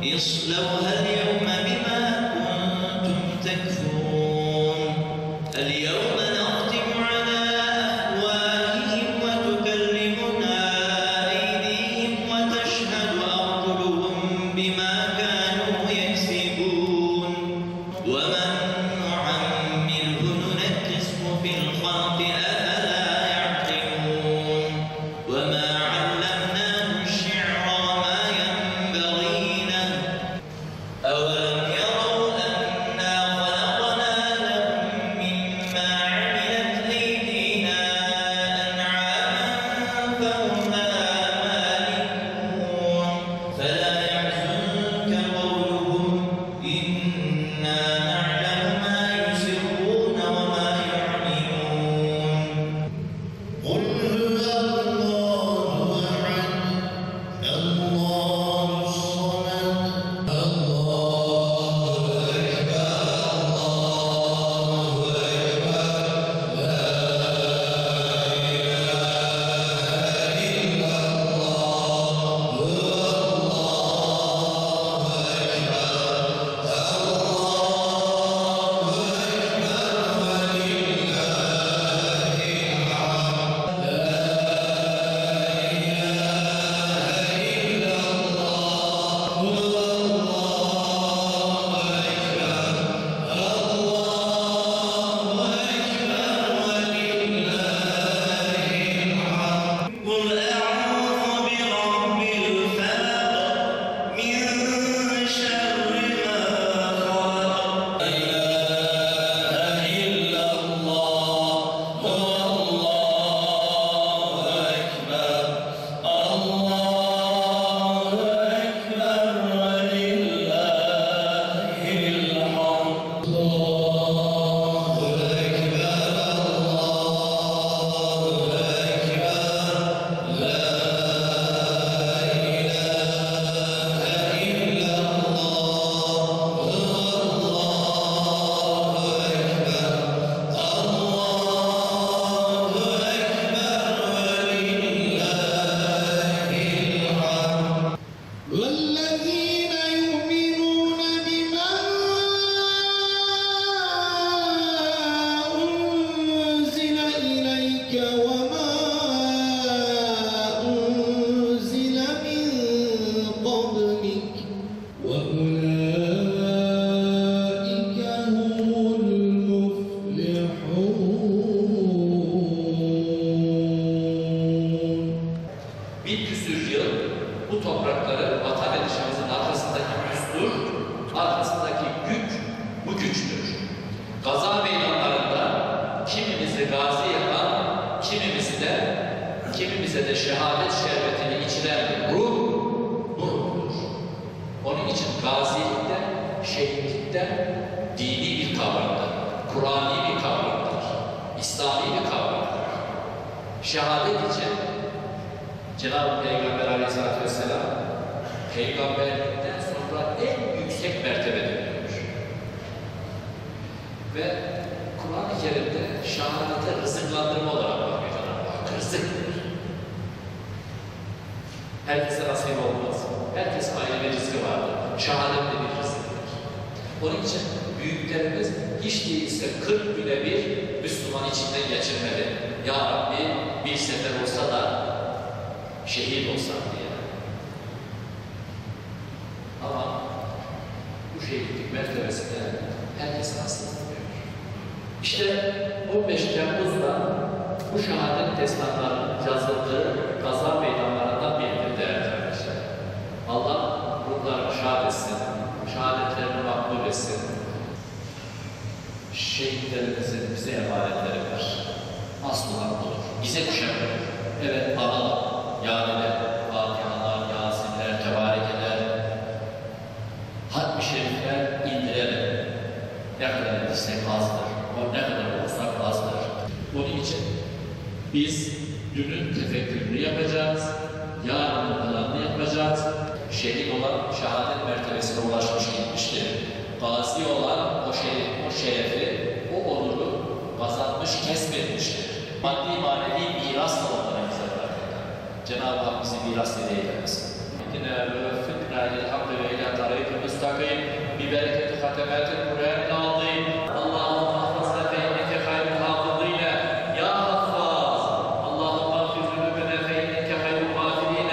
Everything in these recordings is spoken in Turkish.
اصلوها اليوم بما كنتم تكفرون اليوم نختم على أفواههم وتكلمنا أيديهم وتشهد أرجلهم بما كانوا يكسبون ومن نعمره ننكسه في الخلق أفلا يعقلون وما علمناه الشعر وما ينبغي له أولم يروا أنا خلقنا لهم مما عملت أيدينا أنعاما فهم لها مالكون فلا يحزنك قولهم إنا نعلم ما يسرون وما يعلنون قل هو الله أحد الله الصمد الله أكبر الله أكبر لا إله إلا الله هو الله قل أعوذ برب الفلق من شر ما خلق لا إله إلا الله هو الله أكبر الله أكبر ولله الحمد الله أكبر والذين يؤمنون بما أنزل إليك وما أنزل من قبلك وأولئك هم المفلحون. 100 yıl bu toprakları vatan edişimizin arkasındaki düstur, arkasındaki güç bu güçtür. Gaza meydanlarında kimimizi gazi yapan, kimimize de şehadet şerbetini içiren ruh, nurdur. Onun için gazilikte, şehitlikte dini bir kavramdır, Kur'ani bir kavramdır, İslami bir kavramdır. Şehadet için Cenab-ı Peygamber Aleyhisselatü Vesselam peygamberlikten sonra en yüksek mertebedir diyor. Ve Kur'an-ı Kerim'de şehadete rızıklandırma olarak bakıyor Cenab-ı Hak. Rızıktır. Herkese nasip olmaz. Herkes ayrı bir rızkı vardır. Şehadet de bir rızıktır. Onun için büyüklerimiz hiç değilse 40 güne bir Müslüman içinden geçirmeli. Ya Rabbi bir sefer olsa da şehit olsam diye. Ama bu şehitlik mertebesinde herkes nasıl olmuyor? İşte 15 Temmuz'da bu şehadet destanlarının yazıldığı gaza meydanlarından biridir değerli arkadaşlar. Allah ruhlarını şad etsin, şehadetlerini makbul etsin. Şehitlerimizin bize emanetleri var. Aslı haklıdır. Bize kuşanır. Evet, analım. Yâliler, Fatihalar, Yasinler, Tebarekeler, Hatmi Şerifler indirelim. Ne kadar edirsek azdır, o ne kadar olursak azdır. Onun için biz dünün tefekkürünü yapacağız, yarının planını yapacağız. Şehit olan şehadet mertebesine ulaşmış gitmiştir. Gazi olan o şerefi, o onuru kazanmış, kesmetmiştir. Maddi manevi miras da onlara bize bırakır. Cenab-ı Hak bizi miras hediye eylemesin. Yine ve fikra ile hamle ve ile ونفات القرآن العظيم اللهم احفظنا فإنك خير الحافظين يا حفاظ اللهم اغفر ذنوبنا فإنك خير الغافرين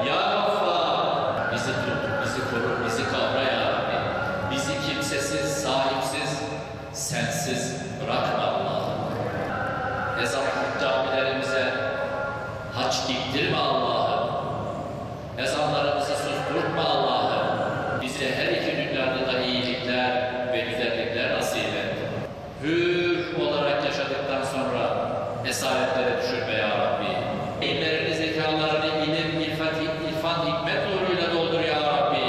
ya Gaffar. Bizi tut, bizi koru, bizi kavra ya Rabbi. Bizi kimsesiz, sahipsiz, sensiz bırakma Allah'ım. Ezan camilerimize haç diktirme Allah'ım. Ezanlarımızı susturtma Allah'ım. Bize her iki dünyada da iyilikler ve güzellikler nasip et. Hür olarak yaşadıktan sonra esaretlere düşürme ya Rabbi. İllerini, zekalarını ilim, irfan, hikmet nuruyla doldur ya Rabbi.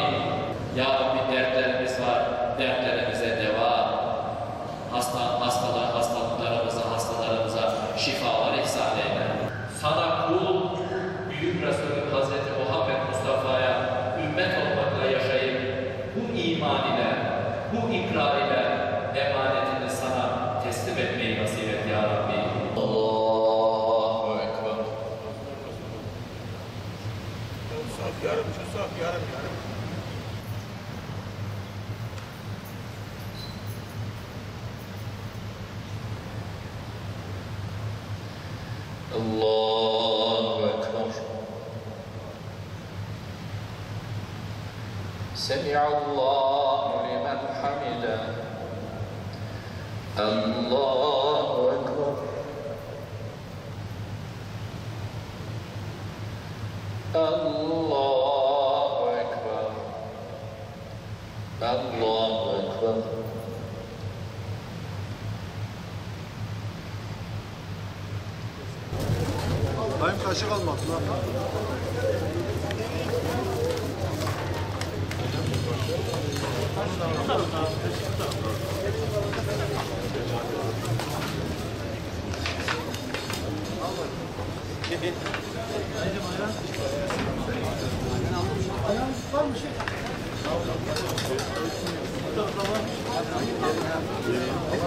Ya Rabbi dertlerimiz var, dertlerimize deva. Hastalarımıza şifalar ihsan eyle. Sana kul, büyük Resulü Hazreti Muhammed Mustafa'ya ümmet olmakla yaşayıp bu iman ile, bu ikrar ile emanetini sana teslim etmeyi nasip et ya Rabbi. Allahu Ekber. Allahu Ekber. Semi'allahu limen hamida. Allahu Ekber. Allahu Ekber. Allahu Ekber. Dayım kaşık almadı lan. Ayağım var mı şey?